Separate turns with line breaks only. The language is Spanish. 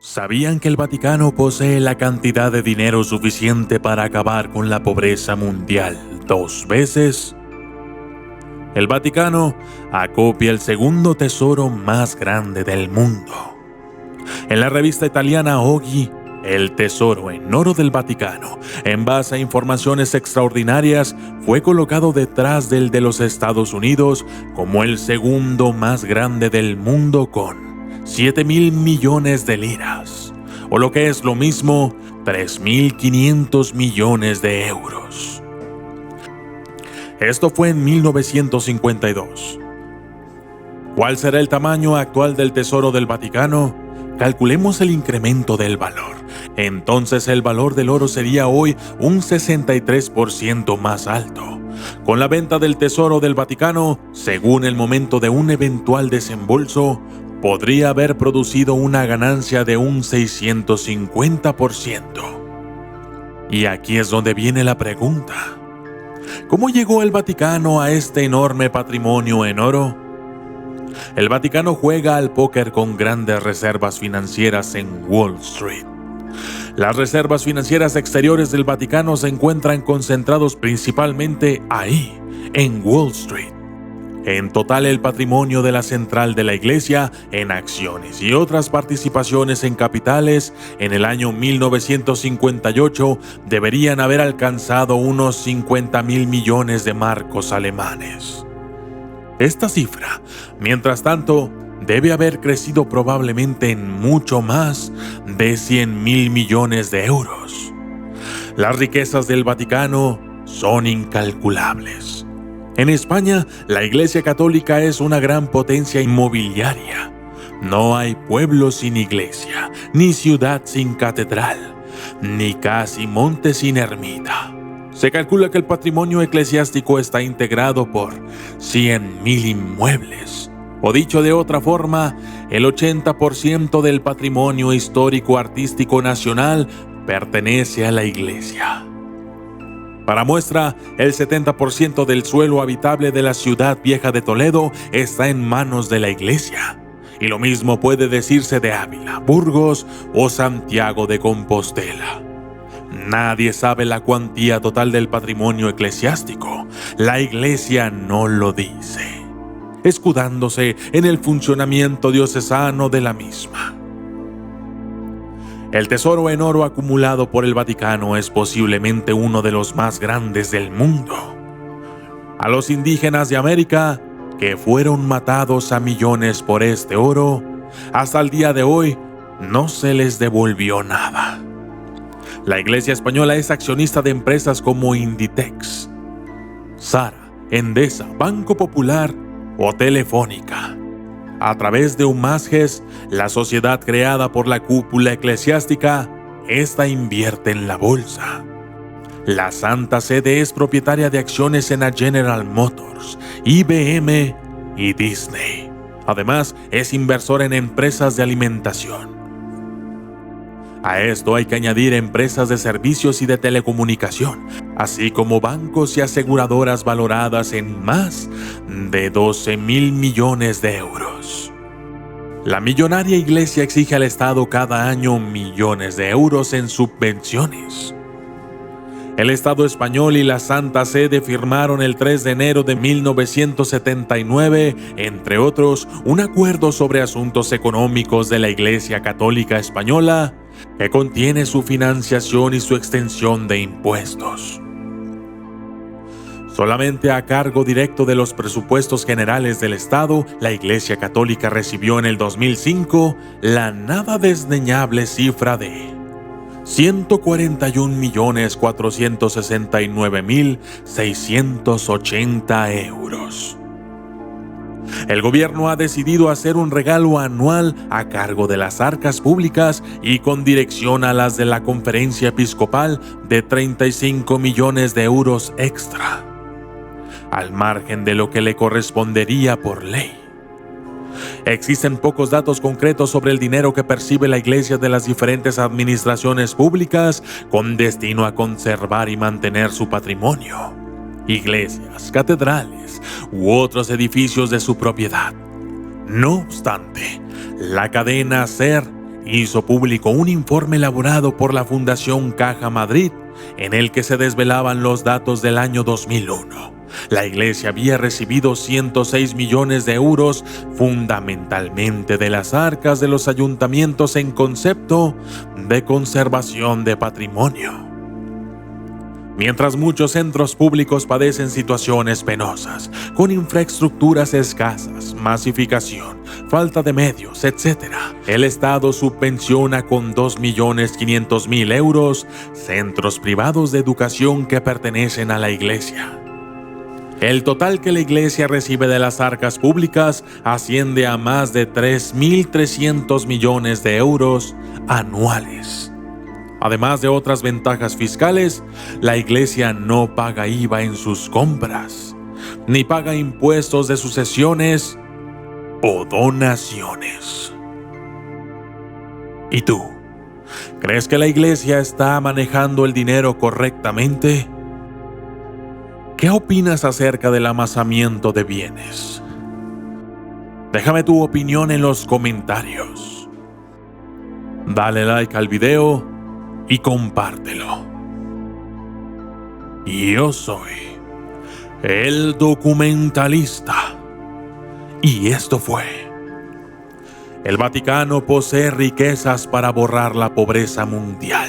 ¿Sabían que el Vaticano posee la cantidad de dinero suficiente para acabar con la pobreza mundial 2 veces? El Vaticano acopia el segundo tesoro más grande del mundo. En la revista italiana Oggi, el tesoro en oro del Vaticano, en base a informaciones extraordinarias, fue colocado detrás del de los Estados Unidos como el segundo más grande del mundo con 7.000 millones de liras, o lo que es lo mismo, 3.500 millones de euros. Esto fue en 1952. ¿Cuál será el tamaño actual del Tesoro del Vaticano? Calculemos el incremento del valor. Entonces el valor del oro sería hoy un 63% más alto. Con la venta del Tesoro del Vaticano, según el momento de un eventual desembolso, podría haber producido una ganancia de un 650%. Y aquí es donde viene la pregunta. ¿Cómo llegó el Vaticano a este enorme patrimonio en oro? El Vaticano juega al póker con grandes reservas financieras en Wall Street. Las reservas financieras exteriores del Vaticano se encuentran concentrados principalmente ahí, en Wall Street. En total, el patrimonio de la central de la Iglesia en acciones y otras participaciones en capitales en el año 1958 deberían haber alcanzado unos 50.000 millones de marcos alemanes. Esta cifra, mientras tanto, debe haber crecido probablemente en mucho más de 100.000 millones de euros. Las riquezas del Vaticano son incalculables. En España, la Iglesia Católica es una gran potencia inmobiliaria. No hay pueblo sin iglesia, ni ciudad sin catedral, ni casi monte sin ermita. Se calcula que el patrimonio eclesiástico está integrado por 100.000 inmuebles. O dicho de otra forma, el 80% del patrimonio histórico-artístico nacional pertenece a la Iglesia. Para muestra, el 70% del suelo habitable de la ciudad vieja de Toledo está en manos de la Iglesia. Y lo mismo puede decirse de Ávila, Burgos o Santiago de Compostela. Nadie sabe la cuantía total del patrimonio eclesiástico. La Iglesia no lo dice, escudándose en el funcionamiento diocesano de la misma. El tesoro en oro acumulado por el Vaticano es posiblemente uno de los más grandes del mundo. A los indígenas de América, que fueron matados a millones por este oro, hasta el día de hoy no se les devolvió nada. La Iglesia española es accionista de empresas como Inditex, Zara, Endesa, Banco Popular o Telefónica. A través de Humasges, la sociedad creada por la cúpula eclesiástica, esta invierte en la bolsa. La Santa Sede es propietaria de acciones en la General Motors, IBM y Disney. Además, es inversor en empresas de alimentación. A esto hay que añadir empresas de servicios y de telecomunicación, así como bancos y aseguradoras valoradas en más de 12.000 millones de euros. La millonaria Iglesia exige al Estado cada año millones de euros en subvenciones. El Estado español y la Santa Sede firmaron el 3 de enero de 1979, entre otros, un acuerdo sobre asuntos económicos de la Iglesia Católica Española, que contiene su financiación y su extensión de impuestos. Solamente a cargo directo de los presupuestos generales del Estado, la Iglesia Católica recibió en el 2005 la nada desdeñable cifra de 141.469.680 euros. El gobierno ha decidido hacer un regalo anual a cargo de las arcas públicas y con dirección a las de la Conferencia Episcopal de 35 millones de euros extra, al margen de lo que le correspondería por ley. Existen pocos datos concretos sobre el dinero que percibe la Iglesia de las diferentes administraciones públicas con destino a conservar y mantener su patrimonio, iglesias, catedrales u otros edificios de su propiedad. No obstante, la cadena SER hizo público un informe elaborado por la Fundación Caja Madrid, en el que se desvelaban los datos del año 2001. La Iglesia había recibido 106 millones de euros, fundamentalmente de las arcas de los ayuntamientos en concepto de conservación de patrimonio. Mientras muchos centros públicos padecen situaciones penosas, con infraestructuras escasas, masificación, falta de medios, etc., el Estado subvenciona con 2.500.000 euros centros privados de educación que pertenecen a la Iglesia. El total que la Iglesia recibe de las arcas públicas asciende a más de 3.300 millones de euros anuales. Además de otras ventajas fiscales, la Iglesia no paga IVA en sus compras, ni paga impuestos de sucesiones o donaciones. ¿Y tú? ¿Crees que la Iglesia está manejando el dinero correctamente? ¿Qué opinas acerca del amasamiento de bienes? Déjame tu opinión en los comentarios. Dale like al video y compártelo. Yo soy el documentalista. Y esto fue: el Vaticano posee riquezas para borrar la pobreza mundial.